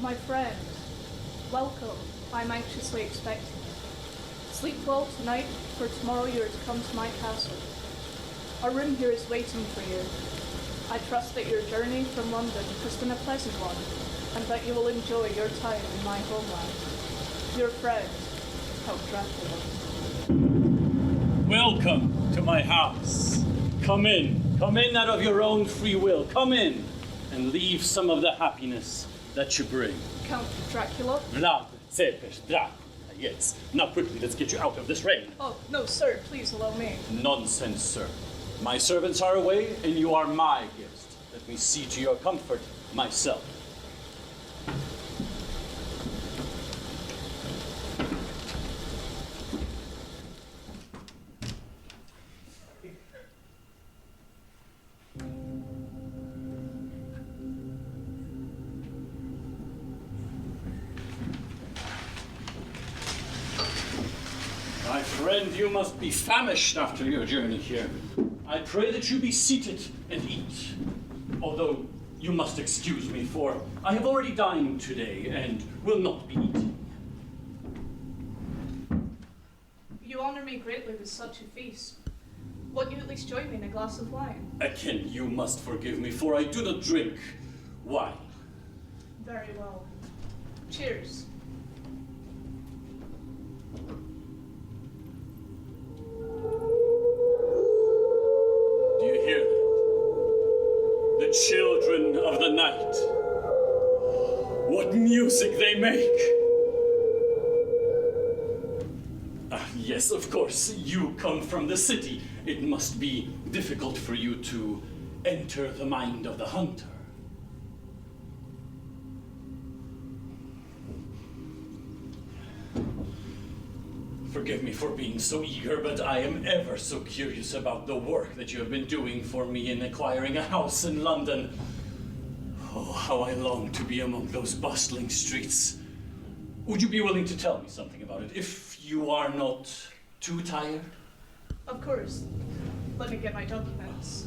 My friend, welcome. I'm anxiously expecting you. Sleep well tonight, for tomorrow you are to come to my castle. Our room here is waiting for you. I trust that your journey from London has been a pleasant one, and that you will enjoy your time in my homeland. Your friend, Count Dracula. Welcome to my house. Come in out of your own free will. Come in and leave some of the happiness that you bring. Count Dracula? Vlad, Tepes, Dracula, yes. Now quickly, let's get you out of this rain. Oh, no, sir, please allow me. Nonsense, sir. My servants are away, and you are my guest. Let me see to your comfort myself. My friend, you must be famished after your journey here. I pray that you be seated and eat. Although you must excuse me, for I have already dined today and will not be eating. You honor me greatly with such a feast. Won't you at least join me in a glass of wine? Again, you must forgive me, for I do not drink wine. Very well. Cheers. Do you hear that? The children of the night. What music they make! Yes, of course, you come from the city. It must be difficult for you to enter the mind of the hunter. Forgive me for being so eager, but I am ever so curious about the work that you have been doing for me in acquiring a house in London. Oh, how I long to be among those bustling streets. Would you be willing to tell me something about it, if you are not too tired? Of course. Let me get my documents.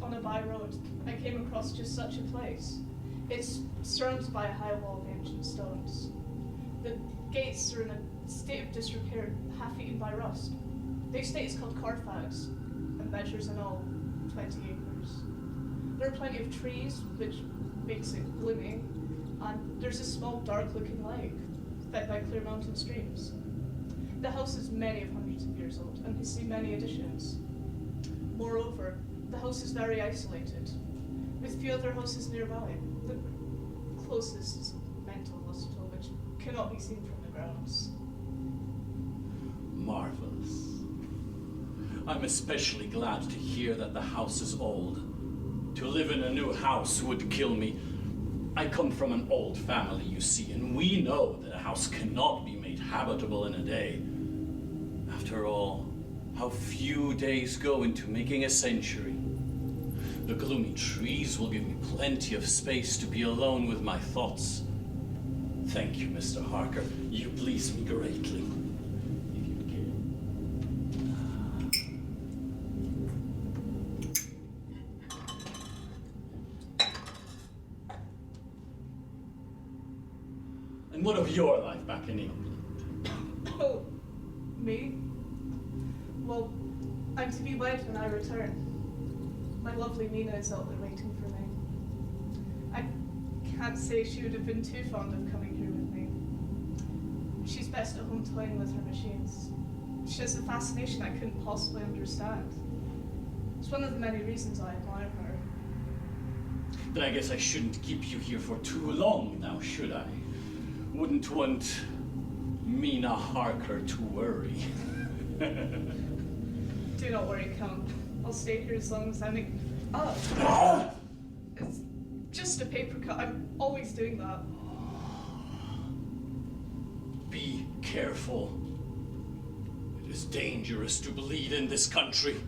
On a by road, I came across just such a place. It's surrounded by a high wall of ancient stones. The gates are in a state of disrepair, half eaten by rust. The estate is called Carfax, and measures in all 20 acres. There are plenty of trees, which makes it gloomy, and there's a small dark-looking lake, fed by clear mountain streams. The house is many of hundreds of years old, and has seen many additions. Moreover, the house is very isolated, with few other houses nearby. The closest is a mental hospital, which cannot be seen from the grounds. Marvelous. I'm especially glad to hear that the house is old. To live in a new house would kill me. I come from an old family, you see, and we know that a house cannot be made habitable in a day. After all, how few days go into making a century. The gloomy trees will give me plenty of space to be alone with my thoughts. Thank you, Mr. Harker. You please me greatly. If you can. And what of your life back in England? Oh, me? Well, I'm to be wed when I return. My lovely Mina is out there waiting for me. I can't say she would have been too fond of coming here with me. She's best at home toying with her machines. She has a fascination I couldn't possibly understand. It's one of the many reasons I admire her. Then I guess I shouldn't keep you here for too long now, should I? Wouldn't want Mina Harker to worry. Do not worry, Count. I'll stay here as long as I make... It's just a paper cut. I'm always doing that. Be careful. It is dangerous to bleed in this country.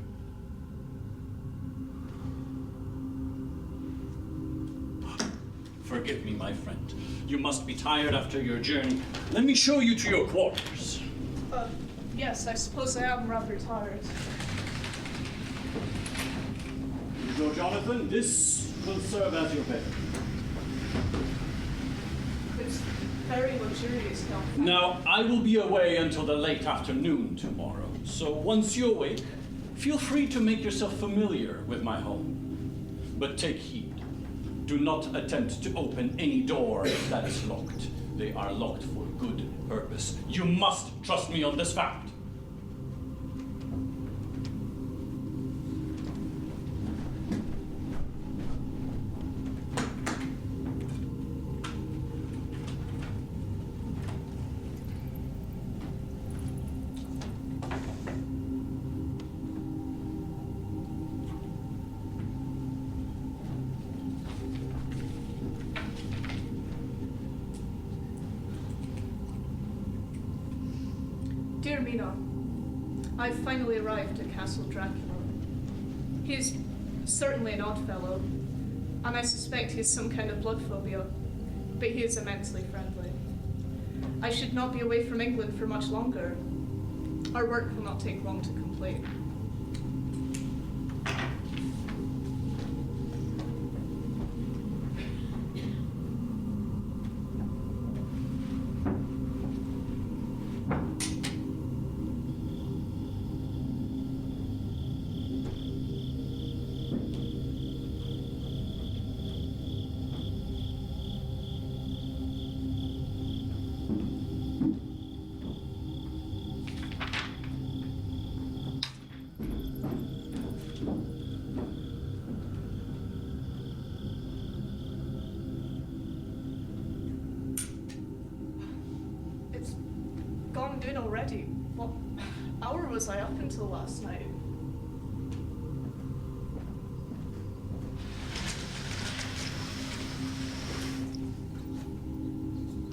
Forgive me, my friend. You must be tired after your journey. Let me show you to your quarters. Yes, I suppose I am rather tired. You go, Jonathan. This will serve as your bed. It's very luxurious, Count. Now, I will be away until the late afternoon tomorrow, so once you awake, feel free to make yourself familiar with my home. But take heed. Do not attempt to open any door that is locked. They are locked for good purpose. You must trust me on this fact. Dear Mina, I've finally arrived at Castle Dracula. He's certainly an odd fellow, and I suspect he has some kind of blood phobia, but he is immensely friendly. I should not be away from England for much longer. Our work will not take long to complete. Gone noon already. What hour was I up until last night?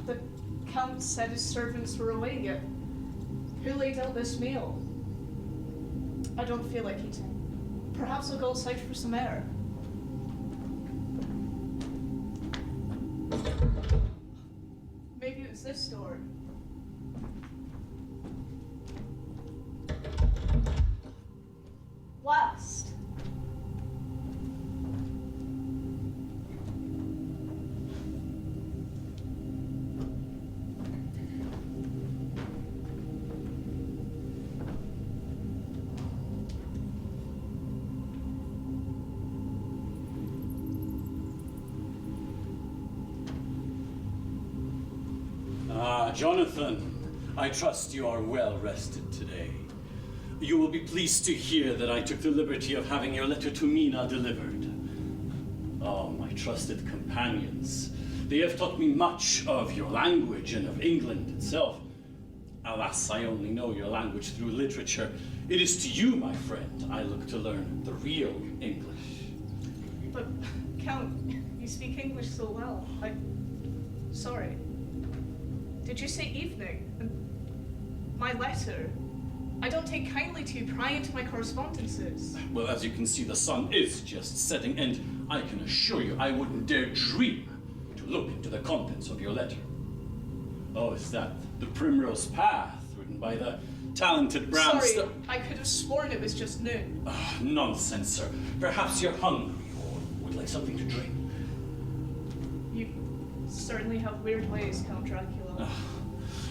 The Count said his servants were away yet. Who laid out this meal? I don't feel like eating. Perhaps I'll go outside for some air. Maybe it was this door. Last. Jonathan, I trust you are well rested today. You will be pleased to hear that I took the liberty of having your letter to Mina delivered. Oh, my trusted companions. They have taught me much of your language and of England itself. Alas, I only know your language through literature. It is to you, my friend, I look to learn the real English. But, Count, you speak English so well. Sorry. Did you say evening? And my letter? I don't take kindly to you prying into my correspondences. Well, as you can see, the sun is just setting, and I can assure you I wouldn't dare dream to look into the contents of your letter. Oh, is that The Primrose Path, written by the talented Bram? Sorry, I could have sworn it was just noon. Oh, nonsense, sir. Perhaps you're hungry or would like something to drink. You certainly have weird ways, Count Dracula.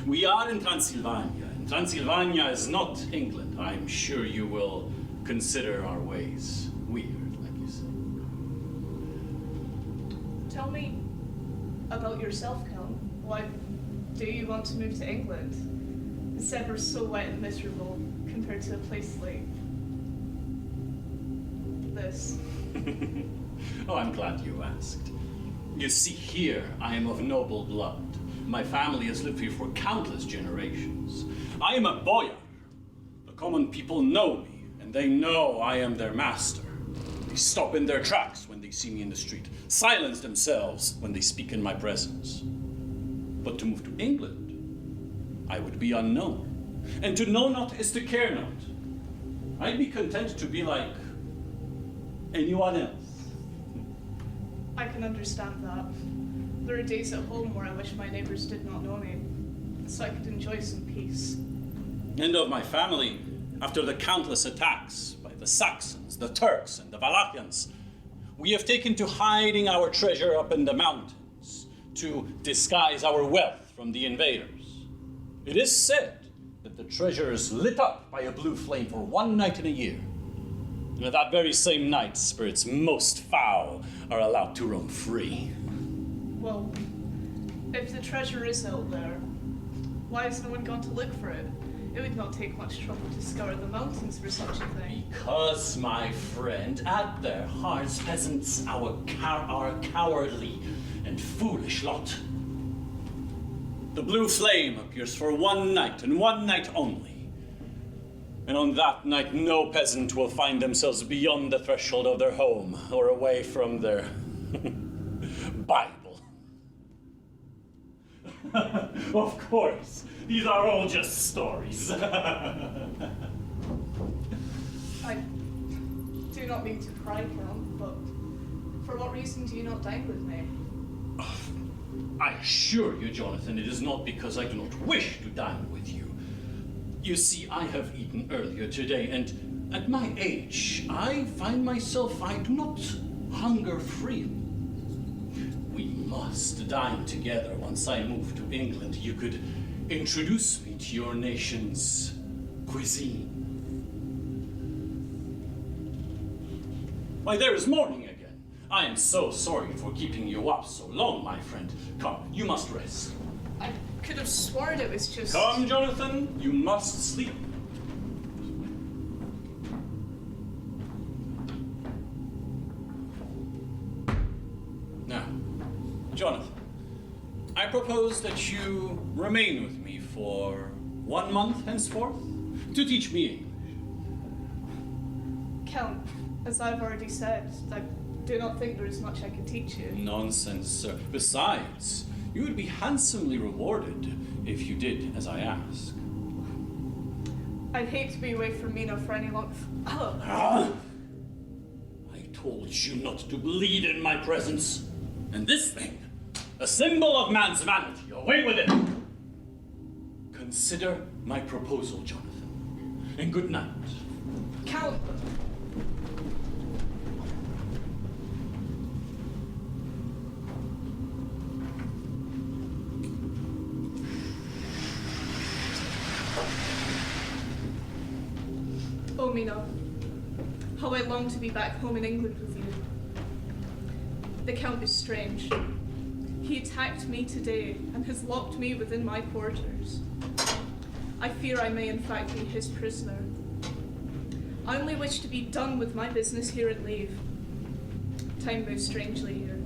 We are in Transylvania. Transylvania is not England. I'm sure you will consider our ways weird, like you say. Tell me about yourself, Count. Why do you want to move to England? It's ever so wet and miserable compared to a place like this. Oh, I'm glad you asked. You see, here I am of noble blood. My family has lived here for countless generations. I am a boyar. The common people know me, and they know I am their master. They stop in their tracks when they see me in the street, silence themselves when they speak in my presence. But to move to England, I would be unknown. And to know not is to care not. I'd be content to be like anyone else. I can understand that. There are days at home where I wish my neighbours did not know me, so I could enjoy some peace. And of my family, after the countless attacks by the Saxons, the Turks, and the Valachians, we have taken to hiding our treasure up in the mountains, to disguise our wealth from the invaders. It is said that the treasure is lit up by a blue flame for one night in a year. And at that very same night, spirits most foul are allowed to roam free. Well, if the treasure is out there, why has no one gone to look for it? It would not take much trouble to scour the mountains for such a thing. Because, my friend, at their hearts, peasants are a cowardly and foolish lot. The blue flame appears for one night, and one night only. And on that night, no peasant will find themselves beyond the threshold of their home, or away from their Bible. Of course, these are all just stories. I do not mean to pry, Count, but for what reason do you not dine with me? I assure you, Johnathan, it is not because I do not wish to dine with you. You see, I have eaten earlier today, and at my age, I find myself I do not hunger freely. We must dine together once I move to England. You could introduce me to your nation's cuisine. Why, there is morning again. I am so sorry for keeping you up so long, my friend. Come, you must rest. I could have sworn it was just... Come, Johnathan, you must sleep. Now, Johnathan, I propose that you remain with me for 1 month henceforth to teach me English. Count, as I've already said, I do not think there is much I can teach you. Nonsense, sir. Besides, you would be handsomely rewarded if you did as I ask. I'd hate to be away from Mina for any long... I told you not to bleed in my presence. And this thing, a symbol of man's vanity, away with it. Consider my proposal, Johnathan. And good night. Count! Oh, Mina, how I long to be back home in England with you. The Count is strange. He attacked me today and has locked me within my quarters. I fear I may in fact be his prisoner. I only wish to be done with my business here and leave. Time moves strangely here.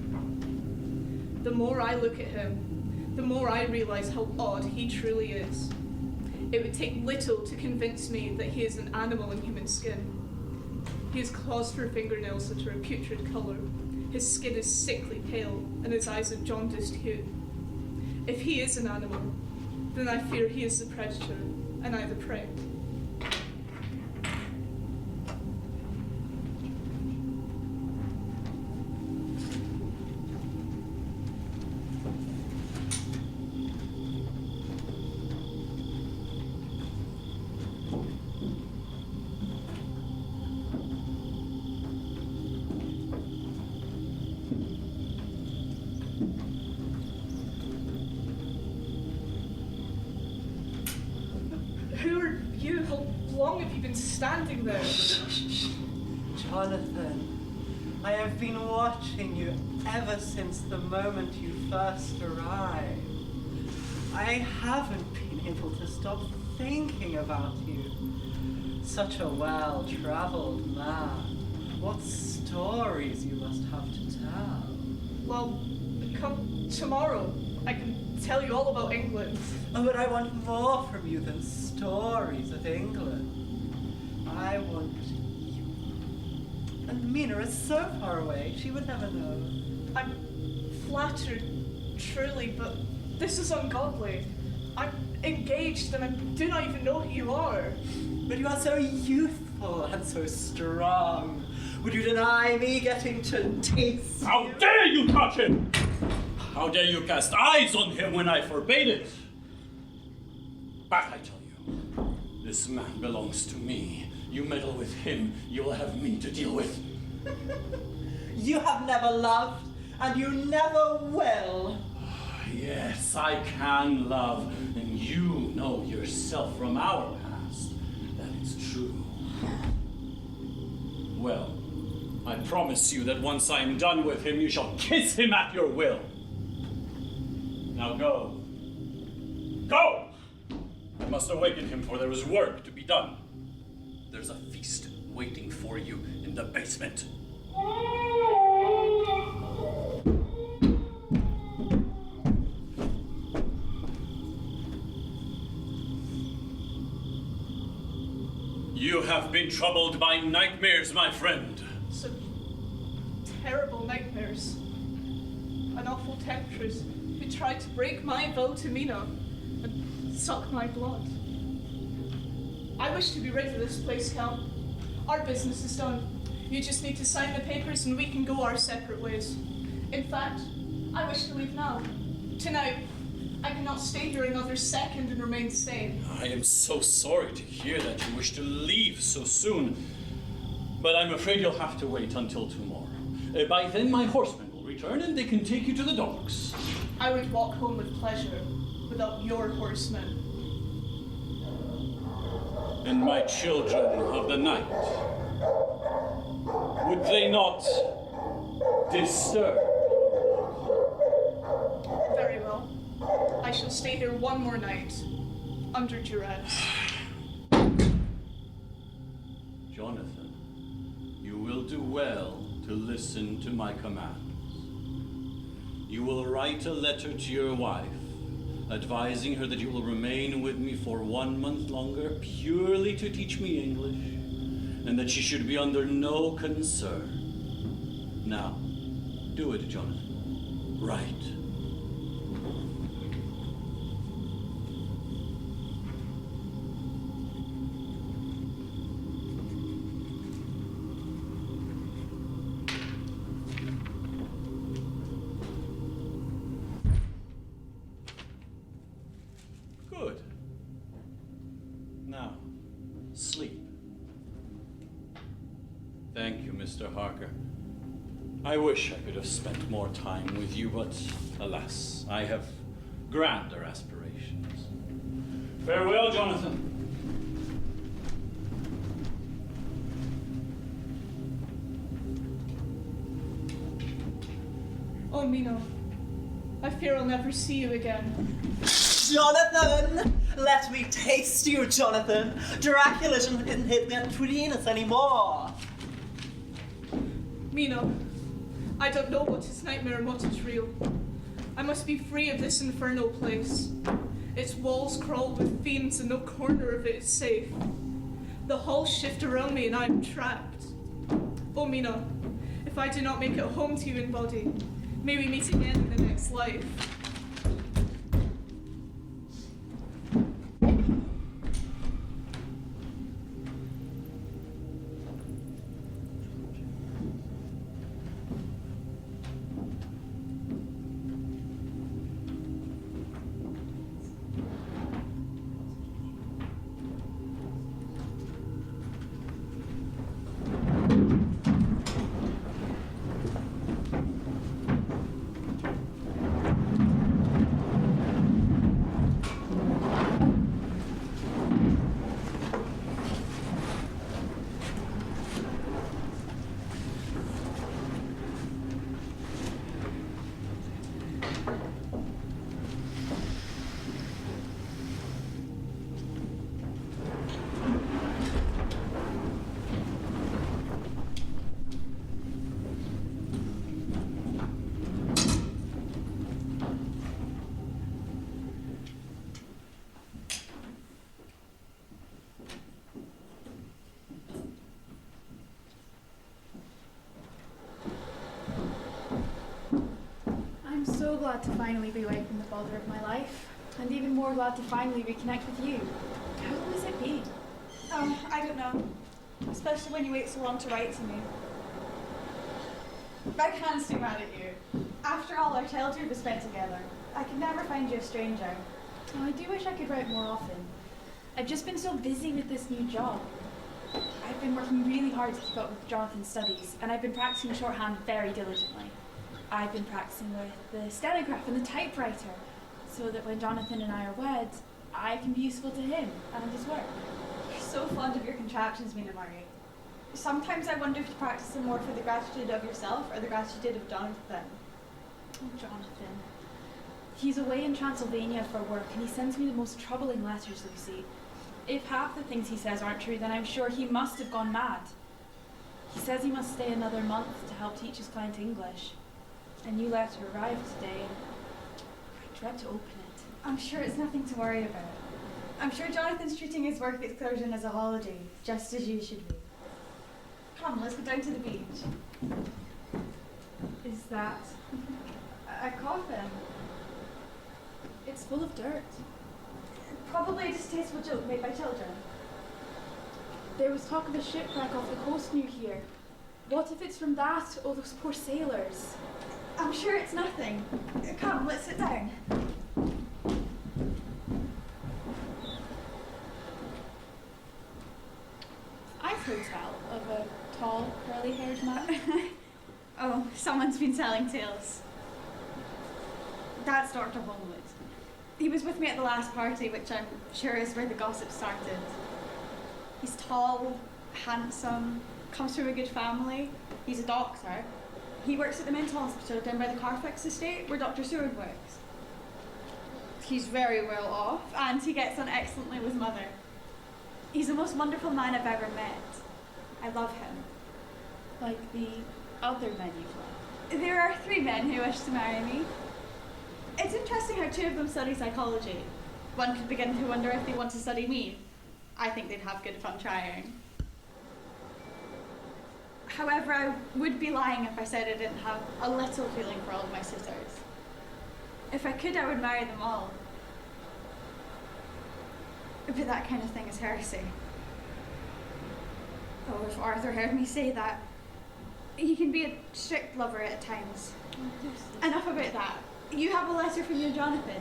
The more I look at him, the more I realize how odd he truly is. It would take little to convince me that he is an animal in human skin. He has claws for fingernails that are a putrid colour. His skin is sickly pale, and his eyes a jaundiced hue. If he is an animal, then I fear he is the predator, and I the prey. Who are you? How long have you been standing there? Jonathan, I have been watching you ever since the moment you first arrived. I haven't been able to stop thinking about you. Such a well-traveled man. What stories you must have to tell. Well, come tomorrow. I can tell you all about England. Oh, but I want more from you than stories of England. I want you. And Mina is so far away, she would never know. I'm flattered, truly, but this is ungodly. I'm engaged and I do not even know who you are. But you are so youthful and so strong. Would you deny me getting to taste How you? dare you touch him! How dare you cast eyes on him when I forbade it? Back, I tell you. This man belongs to me. You meddle with him, you will have me to deal with. You have never loved, and you never will. Yes, I can love, and you know yourself from our past that it's true. Well, I promise you that once I am done with him, you shall kiss him at your will. Now go. Go! I must awaken him, for there is work to be done. There's a feast waiting for you in the basement. You have been troubled by nightmares, my friend. Some terrible nightmares. An awful temptress who tried to break my vow to Mina and suck my blood. I wish to be rid of this place, Count. Our business is done. You just need to sign the papers and we can go our separate ways. In fact, I wish to leave now. Tonight. I cannot stay here another second and remain sane. I am so sorry to hear that you wish to leave so soon. But I'm afraid you'll have to wait until tomorrow. By then my horsemen will return and they can take you to the docks. I would walk home with pleasure without your horsemen. And my children of the night, would they not disturb? Very well. I shall stay here one more night, under duress. Jonathan, you will do well to listen to my commands. You will write a letter to your wife, advising her that you will remain with me for 1 month longer, purely to teach me English, and that she should be under no concern. Now, do it, Jonathan. Write. Good. Now, sleep. Thank you, Mr. Harker. I wish I could have spent more time with you, but alas, I have grander aspirations. Farewell, Jonathan. Oh, Mina, I fear I'll never see you again. Jonathan! Let me taste you, Jonathan! Dracula isn't hit between us anymore! Mina, I don't know what is nightmare and what is real. I must be free of this infernal place. Its walls crawl with fiends and no corner of it is safe. The halls shift around me and I am trapped. Oh, Mina, if I do not make it home to you in body, may we meet again in the next life. So glad to finally be away from the bother of my life, and even more glad to finally reconnect with you. How long has it been? Oh, I don't know. Especially when you wait so long to write to me. I can stay mad at you. After all our childhood was spent together, I could never find you a stranger. Oh, I do wish I could write more often. I've just been so busy with this new job. I've been working really hard to keep up with Jonathan's studies, and I've been practicing shorthand very diligently. I've been practicing with the stenograph and the typewriter, so that when Jonathan and I are wed, I can be useful to him and his work. You're so fond of your contractions, Mina Harker. Sometimes I wonder if you practice them more for the gratitude of yourself or the gratitude of Jonathan. Oh, Jonathan. He's away in Transylvania for work, and he sends me the most troubling letters, Lucy. If half the things he says aren't true, then I'm sure he must have gone mad. He says he must stay another month to help teach his client English. A new letter arrived today, and I dread to open it. I'm sure it's nothing to worry about. I'm sure Jonathan's treating his work excursion as a holiday, just as you should be. Come, let's go down to the beach. Is that A coffin? It's full of dirt. Probably a distasteful joke made by children. There was talk of a shipwreck off the coast near here. What if it's from that? Oh, those poor sailors. I'm sure it's nothing. Come, let's sit down. I've heard tell of a tall, curly-haired man. Oh, someone's been telling tales. That's Dr. Holmwood. He was with me at the last party, which I'm sure is where the gossip started. He's tall, handsome, comes from a good family. He's a doctor. He works at the mental hospital down by the Carfax estate, where Dr. Seward works. He's very well off, and he gets on excellently with Mother. He's the most wonderful man I've ever met. I love him. Like the other men you've loved. There are 3 men who wish to marry me. It's interesting how 2 of them study psychology. One could begin to wonder if they want to study me. I think they'd have good fun trying. However, I would be lying if I said I didn't have a little feeling for all of my sisters. If I could, I would marry them all. But that kind of thing is heresy. Oh, if Arthur heard me say that. He can be a strict lover at times. Enough about that. You have a letter from your Jonathan.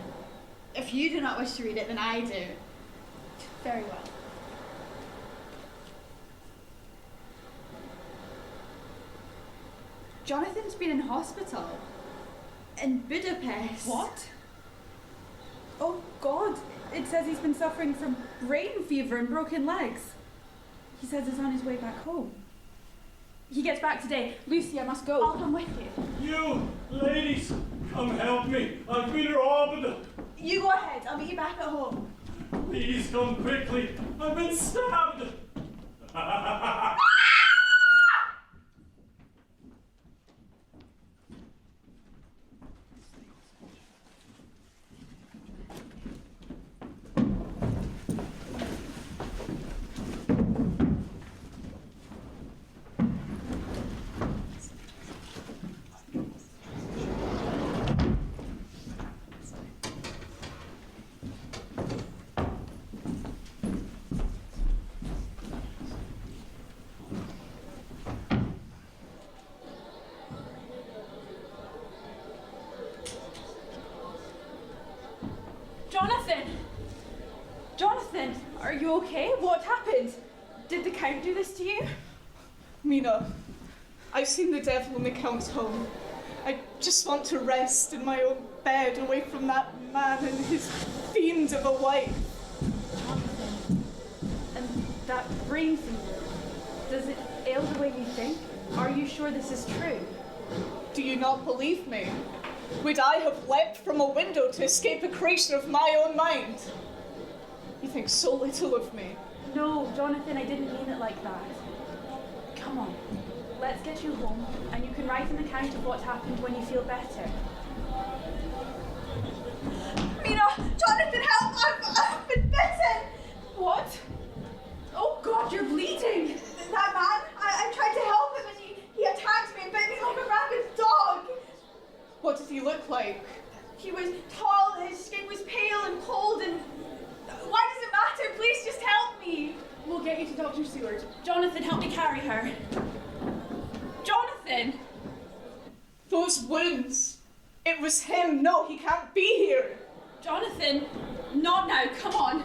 If you do not wish to read it, then I do. Very well. Jonathan's been in hospital. In Budapest. What? Oh, God. It says he's been suffering from brain fever and broken legs. He says he's on his way back home. He gets back today. Lucy, I must go. I'll come with you. You, ladies, come help me. I've been robbed. You go ahead. I'll meet you back at home. Please come quickly. I've been stabbed. Jonathan! Jonathan, are you okay? What happened? Did the Count do this to you? Mina, I've seen the devil in the Count's home. I just want to rest in my own bed away from that man and his fiend of a wife. Jonathan, and that brain fever, does it ail the way you think? Are you sure this is true? Do you not believe me? Would I have leapt from a window to escape a creation of my own mind? You think so little of me. No, Jonathan, I didn't mean it like that. Come on, let's get you home, and you can write an account of what happened when you feel better. Mina! Jonathan, help! I've been bitten! What? Oh God, you're bleeding! That man, I tried to help him and he attacked me and bit me like a rabid dog! What did he look like? He was tall, his skin was pale and cold, and why does it matter? Please just help me! We'll get you to Dr. Seward. Jonathan, help me carry her. Jonathan! Those wounds, It was him. No, he can't be here. Jonathan, not now, come on.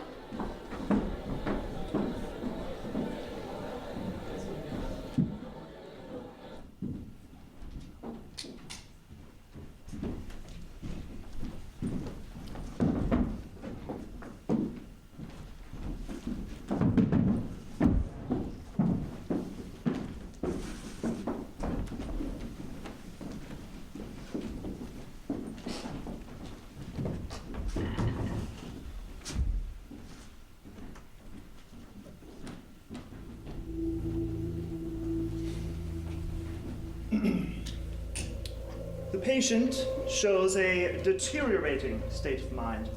The patient shows a deteriorating state of mind.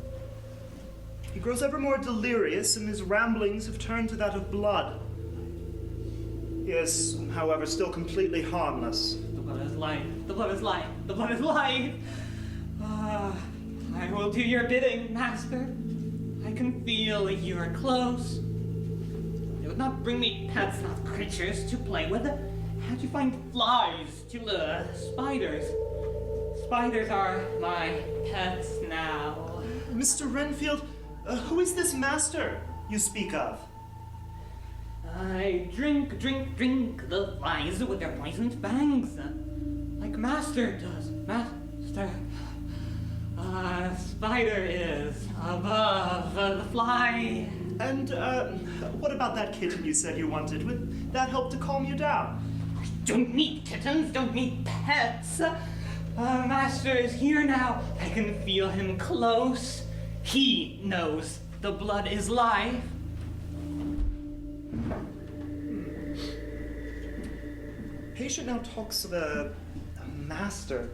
He grows ever more delirious, and his ramblings have turned to that of blood. He is, however, still completely harmless. The blood is life. The blood is life. The blood is life. I will do your bidding, Master. I can feel you are close. It would not bring me pets, not creatures to play with. How'd you find flies to lure? Spiders. Spiders are my pets now. Mr. Renfield, who is this master you speak of? I drink the flies with their poisoned fangs. Like Master does. Master. Spider is above the fly. And, what about that kitten you said you wanted? Would that help to calm you down? Don't need kittens, don't need pets. Master is here now. I can feel him close. He knows the blood is life. Patient now talks of a master.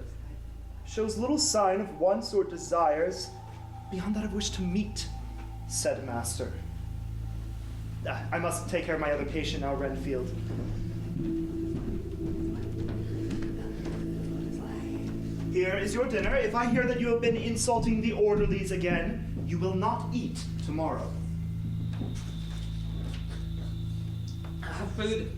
Shows little sign of wants or desires beyond that of wish to meet said master. I must take care of my other patient now, Renfield. Here is your dinner. If I hear that you have been insulting the orderlies again, you will not eat tomorrow. Food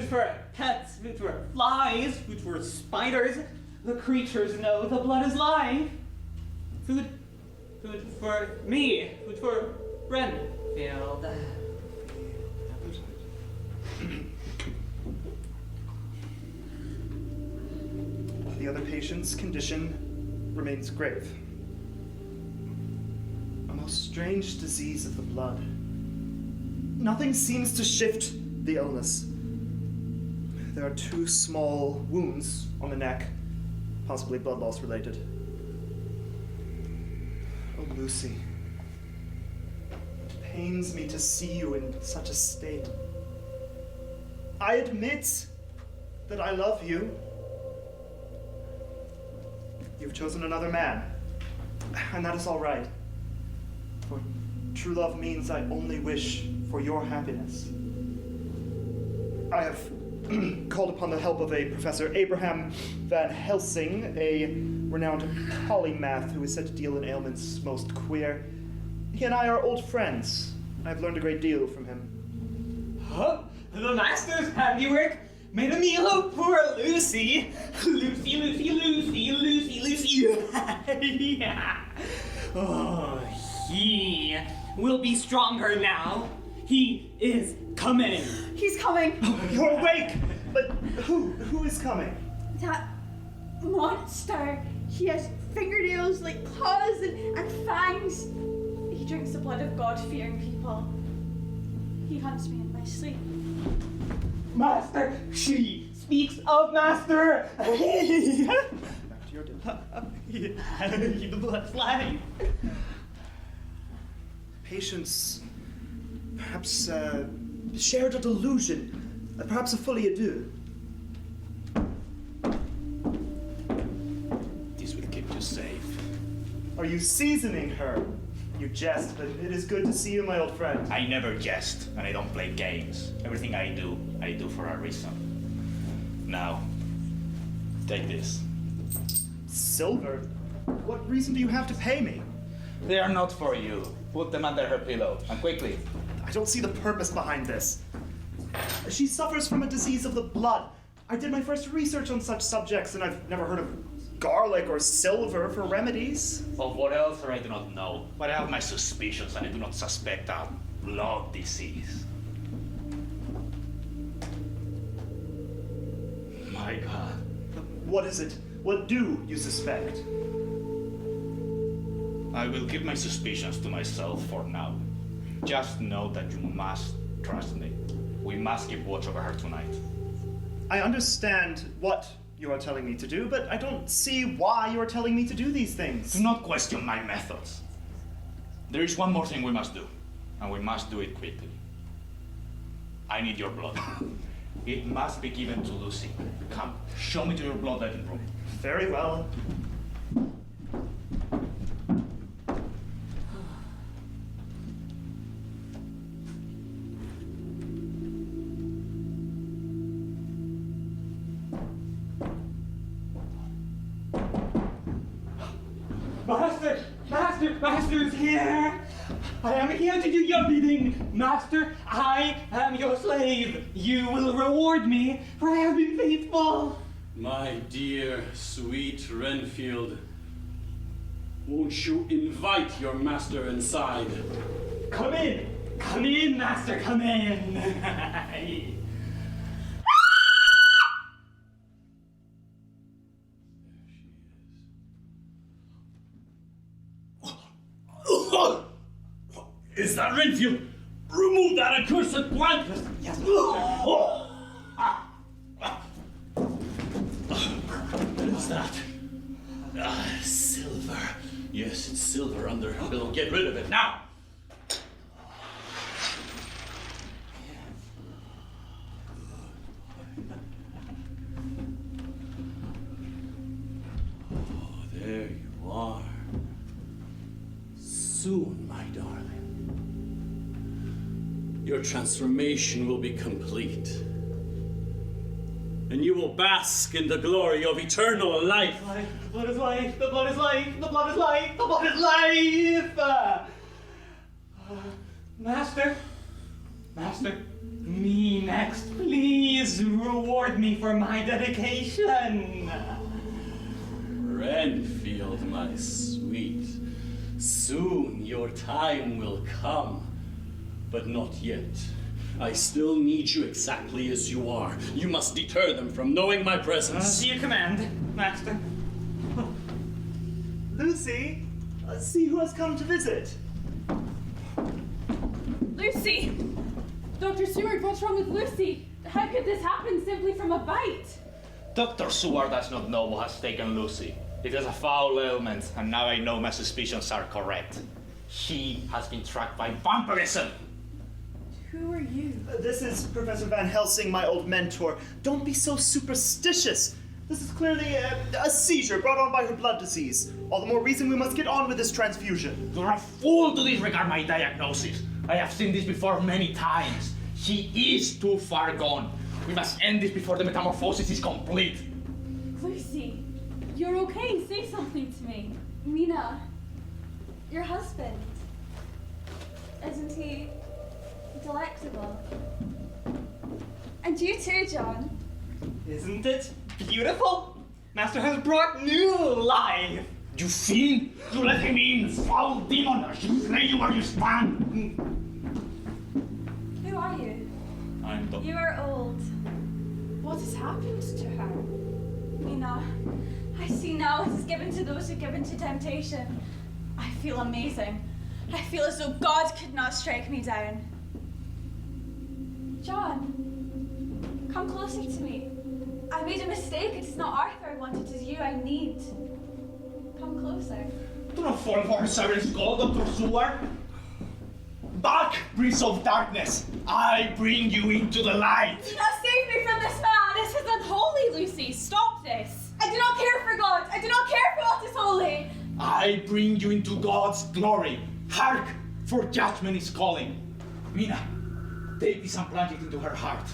for pets, food for flies, food for spiders. The creatures know the blood is life. Food for me, food for Renfield. The other patient's condition remains grave. A most strange disease of the blood. Nothing seems to shift the illness. There are 2 small wounds on the neck, possibly blood loss related. Oh, Lucy. It pains me to see you in such a state. I admit that I love you. You've chosen another man, and that is all right. For true love means I only wish for your happiness. I have called upon the help of a Professor Abraham Van Helsing, a renowned polymath who is said to deal in ailments most queer. He and I are old friends. I've learned a great deal from him. Huh? The master's handiwork made a meal of poor Lucy. Lucy. Yeah. Oh, he will be stronger now. He is coming. He's coming. You're awake! But who is coming? That monster. He has fingernails like claws and fangs. He drinks the blood of God-fearing people. He hunts me in my sleep. Master, she speaks of Master. Back to your dinner. The blood's life. Patients perhaps shared a delusion, perhaps a folie à deux. This will keep you safe. Are you seasoning her? You jest, but it is good to see you, my old friend. I never jest, and I don't play games. Everything I do for a reason. Now, take this. Silver? What reason do you have to pay me? They are not for you. Put them under her pillow, and quickly. I don't see the purpose behind this. She suffers from a disease of the blood. I did my first research on such subjects, and I've never heard of garlic or silver for remedies. Of what else I do not know, but I have my suspicions and I do not suspect a blood disease. My God. What is it? What do you suspect? I will keep my suspicions to myself for now. Just know that you must trust me. We must keep watch over her tonight. I understand what you are telling me to do, but I don't see why you are telling me to do these things. Do not question my methods. There is one more thing we must do, and we must do it quickly. I need your blood. It must be given to Lucy. Come, show me to your bloodletting room. Very well. Master is here! I am here to do your bidding! Master, I am your slave! You will reward me, for I have been faithful! My dear, sweet Renfield, won't you invite your master inside? Come in, master, come in! Is that Renfield? Remove that accursed blanket! Yes, What is that? Silver. Yes, it's silver under her pillow. Get rid of it now! Oh, there you are. Soon, my darling, your transformation will be complete. And you will bask in the glory of eternal life. The blood is life, the blood is life, the blood is life, the blood is life! Master, me next, please reward me for my dedication. Renfield, my sweet, soon your time will come, but not yet. I still need you exactly as you are. You must deter them from knowing my presence. See your command, Master. Lucy, see who has come to visit. Lucy! Dr. Seward, what's wrong with Lucy? How could this happen simply from a bite? Dr. Seward does not know what has taken Lucy. It is a foul ailment, and now I know my suspicions are correct. She has been tracked by vampirism. Who are you? This is Professor Van Helsing, my old mentor. Don't be so superstitious. This is clearly a seizure brought on by her blood disease. All the more reason we must get on with this transfusion. You're a fool to disregard my diagnosis. I have seen this before many times. She is too far gone. We must end this before the metamorphosis is complete. Lucy, you're okay. Say something to me. Mina, your husband, isn't he delectable? And you too, John. Isn't it beautiful? Master has brought new life. You fiend! You let him in! Foul demon! I shall slay you where you stand! Who are you? I'm the... You are old. What has happened to her? Mina, I see now it is given to those who give into temptation. I feel amazing. I feel as though God could not strike me down. John, come closer to me. I made a mistake. It is not Arthur I wanted, it is you I need. Come closer. Do not fall for her servant's call, Dr. Seward. Back, Prince of Darkness! I bring you into the light! Do not save me from this man! This is unholy, Lucy. Stop this. I do not care for God! I do not care for what is holy! I bring you into God's glory! Hark! For judgment is calling! Mina, take this and plant it into her heart.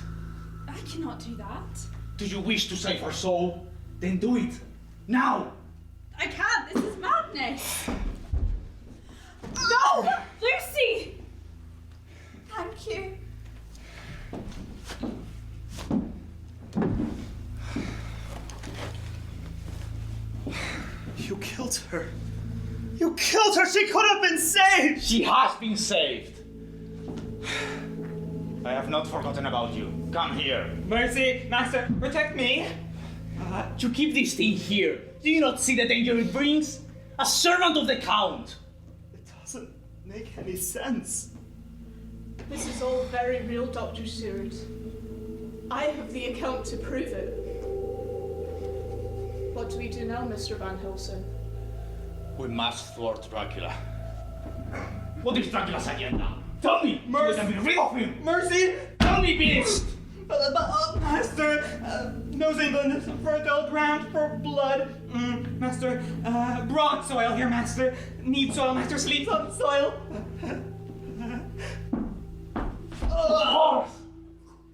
I cannot do that. Do you wish to save her soul? Then do it! Now! I can't. This is madness. No! Lucy! Thank you. her. You killed her! She could have been saved! She has been saved. I have not forgotten about you. Come here. Mercy, master, protect me. To keep this thing here. Do you not see the danger it brings? A servant of the Count. It doesn't make any sense. This is all very real, Dr. Seward. I have the account to prove it. What do we do now, Mr. Van Helsing? We must thwart Dracula. What is Dracula's agenda? Tell me! Mercy. So we can be rid of him! Mercy! Tell me, beast! Master, New England is a fertile ground for blood. Master, broad soil here, master. Need soil, master sleeps on soil. Of course!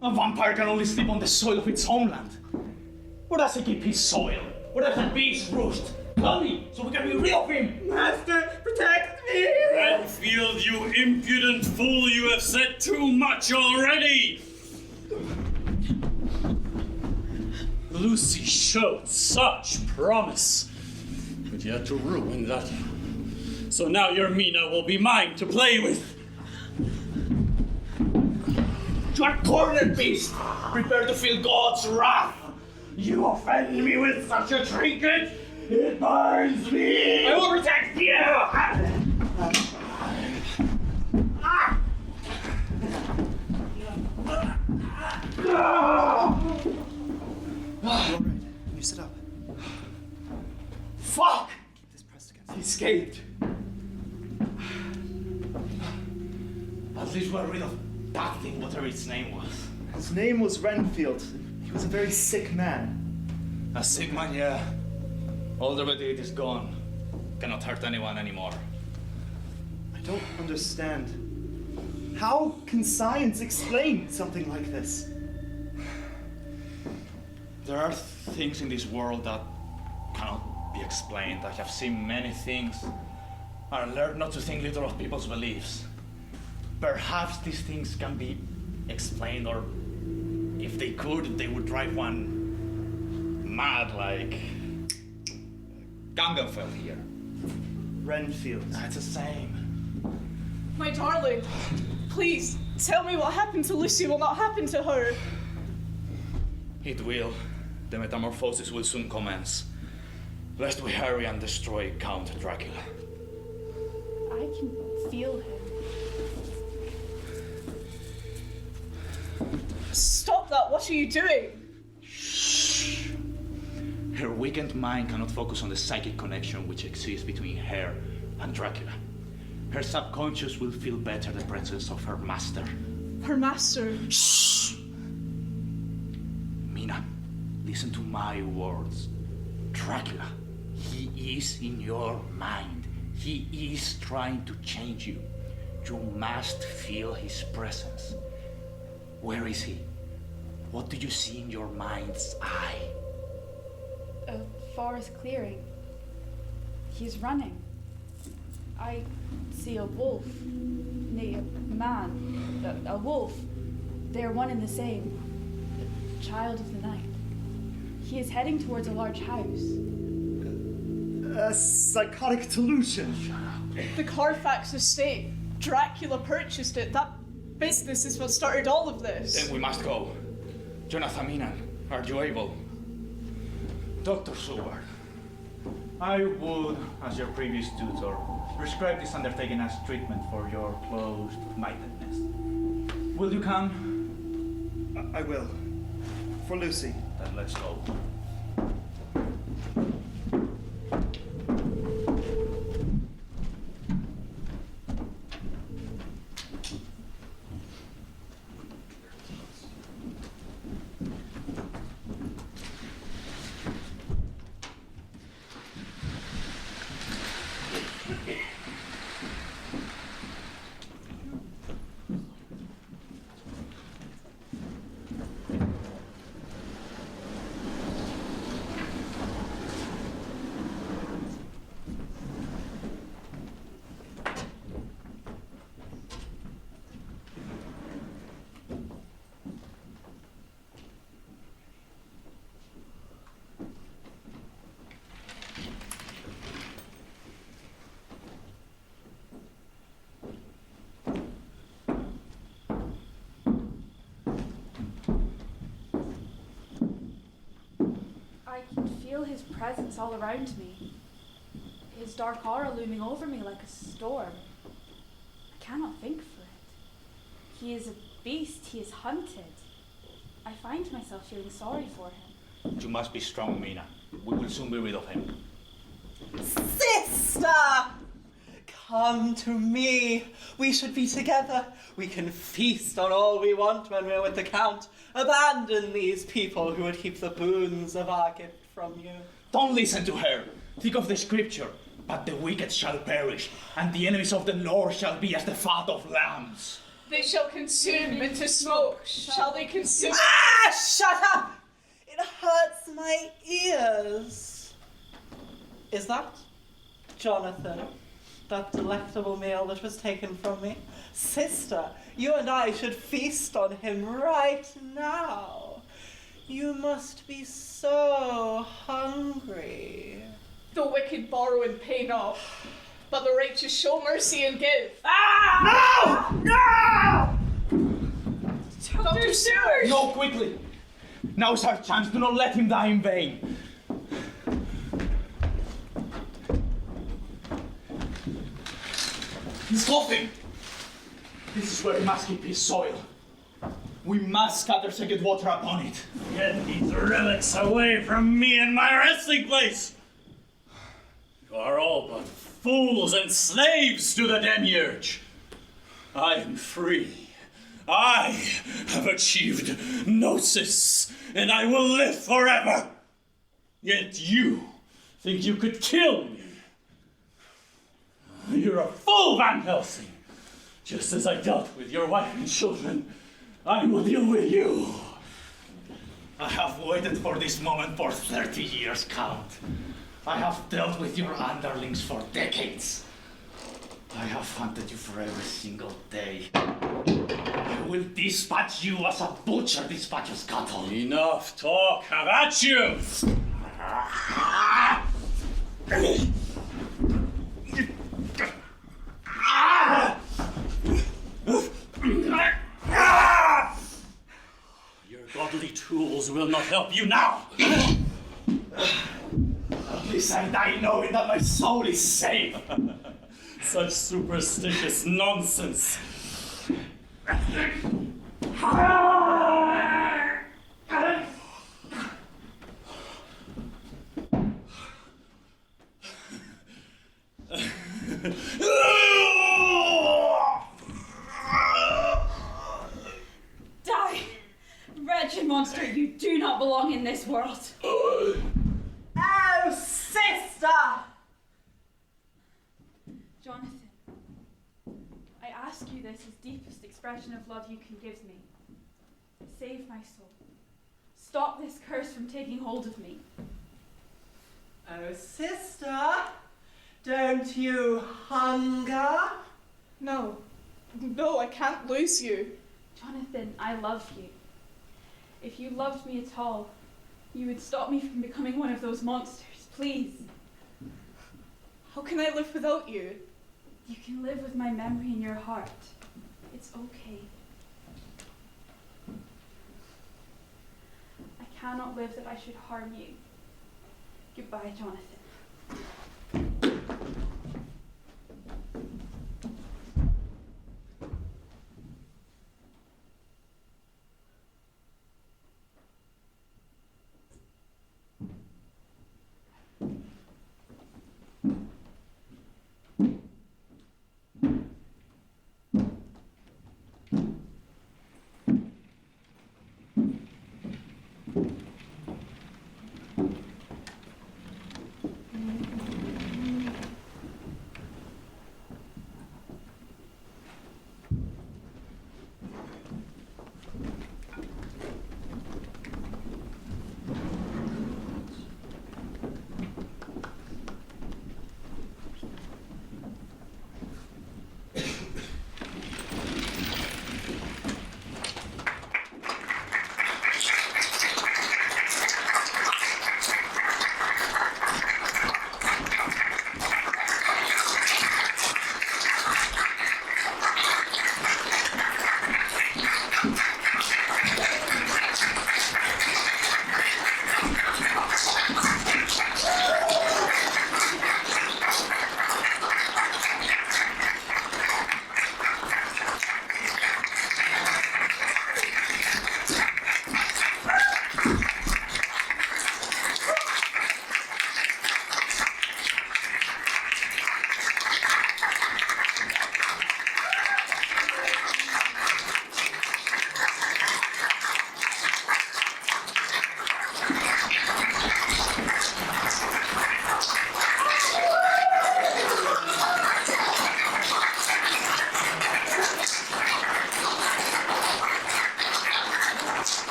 A vampire can only sleep on the soil of its homeland. Where does he keep his soil? Where does the beast roost? Tell me, so we can be rid of him! Master, protect me! Renfield, you impudent fool, you have said too much already! Lucy showed such promise, but you had to ruin that. So now your Mina will be mine to play with. You are cornered, beast! Prepare to feel God's wrath! You offend me with such a trinket! It burns me! I will protect you! You're all right. Can you sit up? Fuck! Keep this pressed against He you. escaped. At least we're rid of that thing, whatever its name was. His name was Renfield. He was a very sick man. A sick man, yeah. All the it is gone. Cannot hurt anyone anymore. I don't understand. How can science explain something like this? There are things in this world that cannot be explained. I have seen many things. I learned not to think little of people's beliefs. Perhaps these things can be explained, or if they could, they would drive one mad like Gangenfeld here. Renfield. It's the same. My darling, please, tell me what happened to Lucy will not happen to her. It will. The metamorphosis will soon commence. Lest we hurry and destroy Count Dracula. I can feel him. Stop that, what are you doing? Shh. Her weakened mind cannot focus on the psychic connection which exists between her and Dracula. Her subconscious will feel better the presence of her master. Her master. Shh! Mina, listen to my words. Dracula, he is in your mind. He is trying to change you. You must feel his presence. Where is he? What do you see in your mind's eye? A forest clearing. He's running. I see a wolf. Nay, a man. A wolf. They are one and the same. The child of the night. He is heading towards a large house. A psychotic delusion. The Carfax estate. Dracula purchased it. That business is what started all of this. Then we must go. Johnathan, Mina, are you able? Dr. Seward, I would, as your previous tutor, prescribe this undertaking as treatment for your closed-mindedness. Will you come? I will. For Lucy. Then let's go. feel his presence all around me. His dark aura looming over me like a storm. I cannot think for it. He is a beast, he is hunted. I find myself feeling sorry for him. You must be strong, Mina. We will soon be rid of him. Sister! Come to me. We should be together. We can feast on all we want when we're with the Count. Abandon these people who would keep the boons of our gift from you. Don't listen to her. Think of the scripture. But the wicked shall perish, and the enemies of the Lord shall be as the fat of lambs. They shall consume into smoke. Shall they consume? Ah! Shut up! It hurts my ears. Is that Jonathan? That delectable meal that was taken from me? Sister, you and I should feast on him right now. You must be so hungry. The wicked borrow and pay not, but the righteous show mercy and give. Ah! No! No! Dr. Seward! Go quickly! Now's our chance. Do not let him die in vain. He's coughing. This is where he must keep his soil. We must scatter sacred water upon it. Get these relics away from me and my resting place! You are all but fools and slaves to the demiurge. I am free. I have achieved gnosis, and I will live forever. Yet you think you could kill me. You're a fool, Van Helsing. Just as I dealt with your wife and children, I will deal with you. I have waited for this moment for 30 years, Count. I have dealt with your underlings for decades. I have hunted you for every single day. I will dispatch you as a butcher dispatches cattle. Enough talk, have at you! Your godly tools will not help you now! At least I die knowing that my soul is safe. Such superstitious nonsense. Die! Wretched monster, you do not belong in this world. Oh, sister! Jonathan, I ask you this as deepest expression of love you can give me. Save my soul. Stop this curse from taking hold of me. Oh, sister, don't you hunger? No. No, I can't lose you. Jonathan, I love you. If you loved me at all, you would stop me from becoming one of those monsters, please. How can I live without you? You can live with my memory in your heart. It's okay. I cannot live that I should harm you. Goodbye, Jonathan.